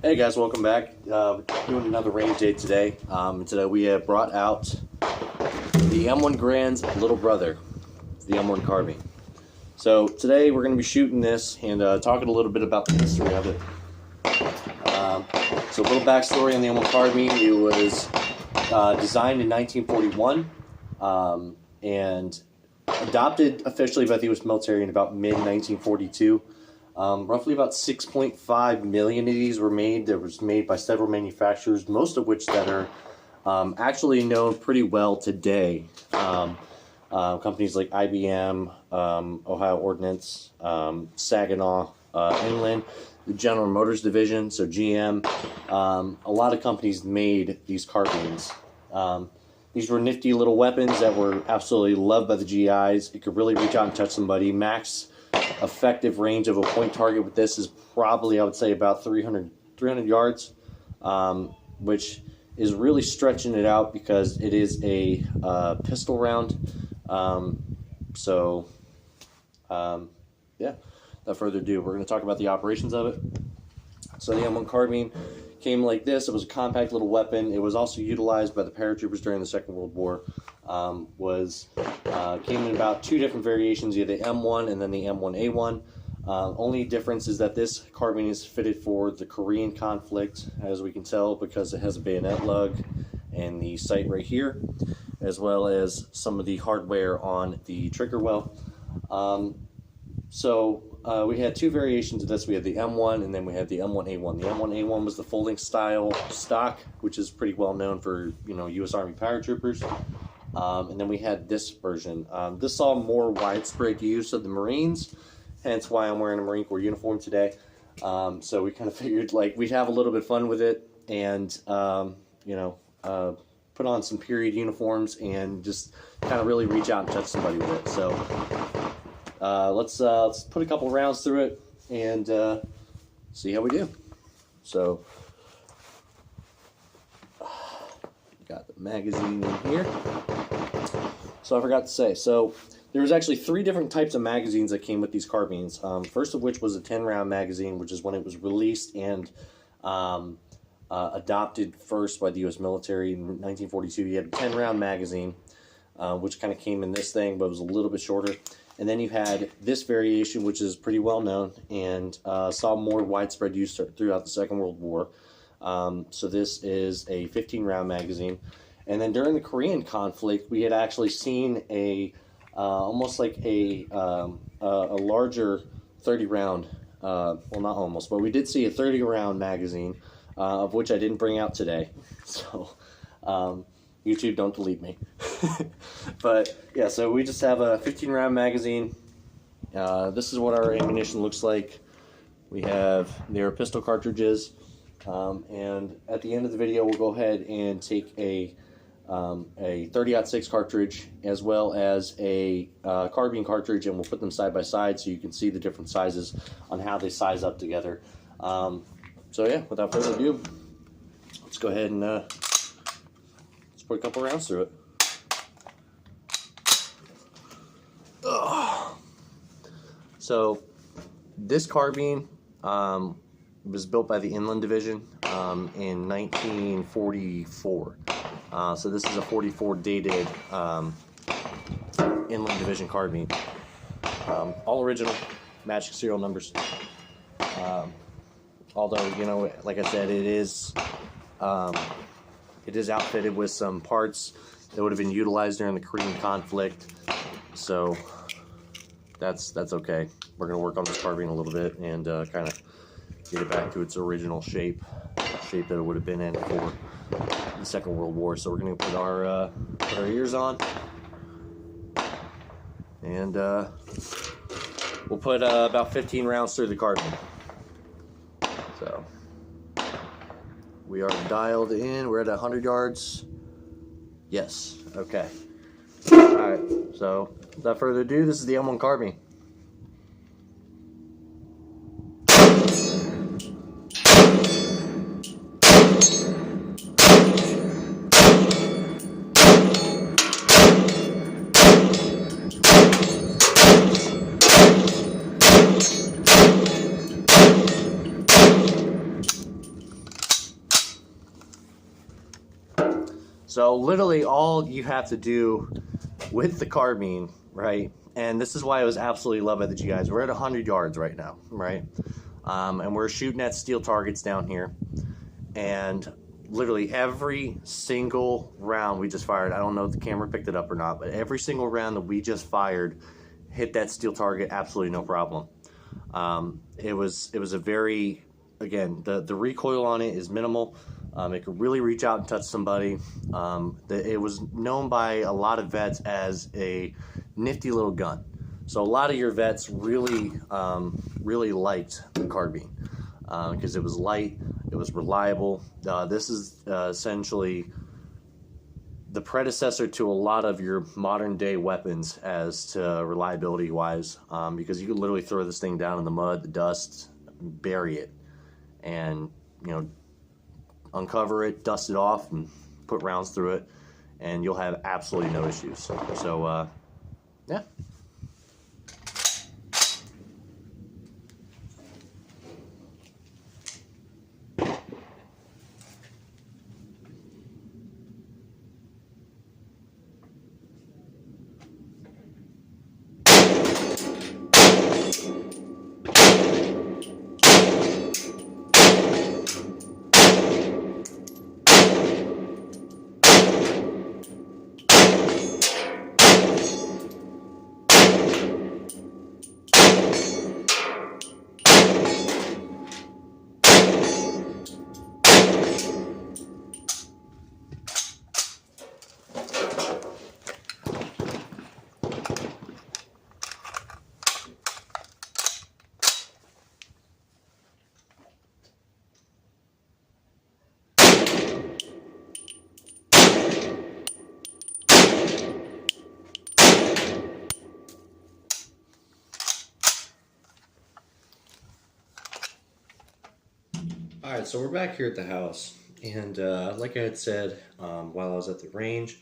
Hey guys, welcome back. Doing another range day today. Today we have brought out the M1 Grand's little brother, the M1 Carbine. So today we're going to be shooting this and talking a little bit about the history of it. So a little backstory on the M1 Carbine. It was designed in 1941 and adopted officially by the U.S. military in about mid-1942. Roughly about 6.5 million of these were made. That was made by several manufacturers, most of which that are actually known pretty well today. Companies like IBM, Ohio Ordnance, Saginaw Inland, the General Motors division, so GM. A lot of companies made these carbines. These were nifty little weapons that were absolutely loved by the GIs. It could really reach out and touch somebody. Max effective range of a point target with this is probably, I would say, about 300 yards, which is really stretching it out because it is a pistol round. Yeah, without further ado, we're going to talk about the operations of it. So the M1 Carbine came like this. It was a compact little weapon. It was also utilized by the paratroopers during the Second World War. Came in about two different variations, either the M1 and then the M1A1. Only difference is that this carbine is fitted for the Korean conflict, as we can tell, because it has a bayonet lug and the sight right here, as well as some of the hardware on the trigger well. We had two variations of this. We had the M1 and then we had the M1A1. The M1A1 was the folding style stock, which is pretty well known for, U.S. Army paratroopers. And then we had this version. This saw more widespread use of the Marines, hence why I'm wearing a Marine Corps uniform today. So we kind of figured we'd have a little bit of fun with it and, put on some period uniforms and just kind of really reach out and touch somebody with it. So let's put a couple rounds through it and see how we do. So got the magazine in here. So I forgot to say, so there was actually three different types of magazines that came with these carbines. First of which was a 10-round magazine, which is when it was released and adopted first by the U.S. military in 1942. You had a 10-round magazine, which kind of came in this thing, but was a little bit shorter. And then you had this variation, which is pretty well known and saw more widespread use throughout the Second World War. So this is a 15-round magazine. And then during the Korean conflict, we had actually seen almost like a larger 30-round, well, not almost, but we did see a 30-round magazine, of which I didn't bring out today. So YouTube, don't delete me. But yeah, so we just have a 15-round magazine. This is what our ammunition looks like. We have their pistol cartridges. And at the end of the video, we'll go ahead and take a 30-06 cartridge as well as a carbine cartridge, and we'll put them side by side so you can see the different sizes on how they size up together. So yeah, without further ado, let's go ahead and let's put a couple rounds through it. So this carbine was built by the Inland Division in 1944. So this is a 44 dated Inland Division carbine. All original, matching serial numbers. Although, like I said, it is outfitted with some parts that would have been utilized during the Korean conflict. So that's okay. We're going to work on this carbine a little bit and kind of get it back to its original shape that it would have been in for the Second World War. So we're going to put our ears on, and we'll put about 15 rounds through the carbine. So we are dialed in. We're at 100 yards. Yes. Okay. All right. So without further ado, this is the M1 carbine. So literally all you have to do with the carbine, right? And this is why I was absolutely love it that you guys, we're at 100 yards right now, right? And we're shooting at steel targets down here. And literally every single round we just fired, I don't know if the camera picked it up or not, but every single round that we just fired hit that steel target absolutely no problem. It was a very, again, the recoil on it is minimal. It could really reach out and touch somebody. It was known by a lot of vets as a nifty little gun. So a lot of your vets really, really liked the carbine because it was light, it was reliable. This is essentially the predecessor to a lot of your modern day weapons as to reliability wise, because you could literally throw this thing down in the mud, the dust, bury it, and uncover it, dust it off, and put rounds through it, and you'll have absolutely no issues. So yeah. Alright, so we're back here at the house, and like I had said while I was at the range,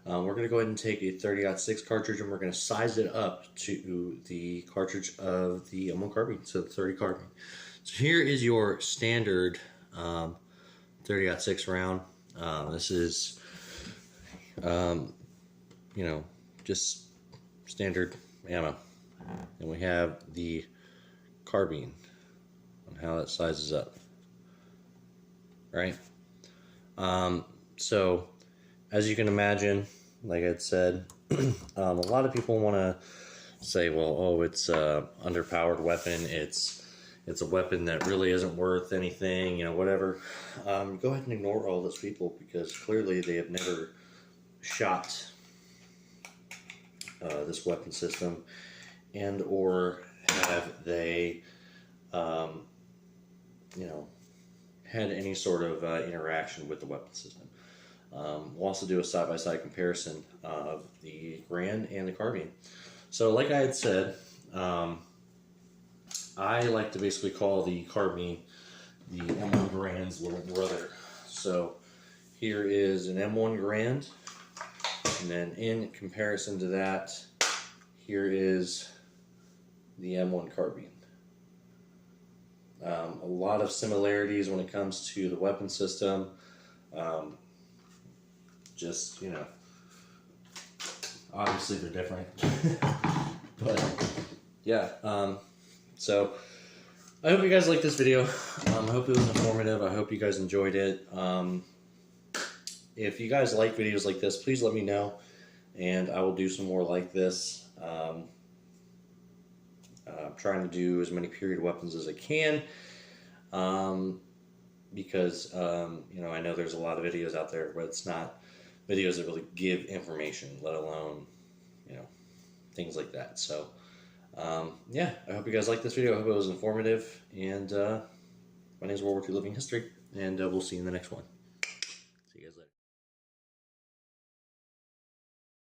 we're going to go ahead and take a 30-06 cartridge, and we're going to size it up to the cartridge of the M1 carbine, so the 30 carbine. So here is your standard 30-06 round. This is, just standard ammo. And we have the carbine on how it sizes up. Right? So as you can imagine, like I said, a lot of people want to say, well, oh, it's a underpowered weapon, it's a weapon that really isn't worth anything, whatever. Go ahead and ignore all those people, because clearly they have never shot this weapon system, and or have they had any sort of interaction with the weapon system. We'll also do a side-by-side comparison of the Grand and the carbine. So like I had said, I like to basically call the carbine the M1 Grand's little brother. So here is an M1 Grand, and then in comparison to that, here is the M1 carbine. A lot of similarities when it comes to the weapon system. Obviously they're different. But yeah, so I hope you guys liked this video. I hope it was informative. I hope you guys enjoyed it. If you guys like videos like this, please let me know, and I will do some more like this. I'm trying to do as many period weapons as I can, because I know there's a lot of videos out there, but it's not videos that really give information, let alone things like that. So yeah, I hope you guys liked this video. I hope it was informative, and my name is World War II Living History, and we'll see you in the next one.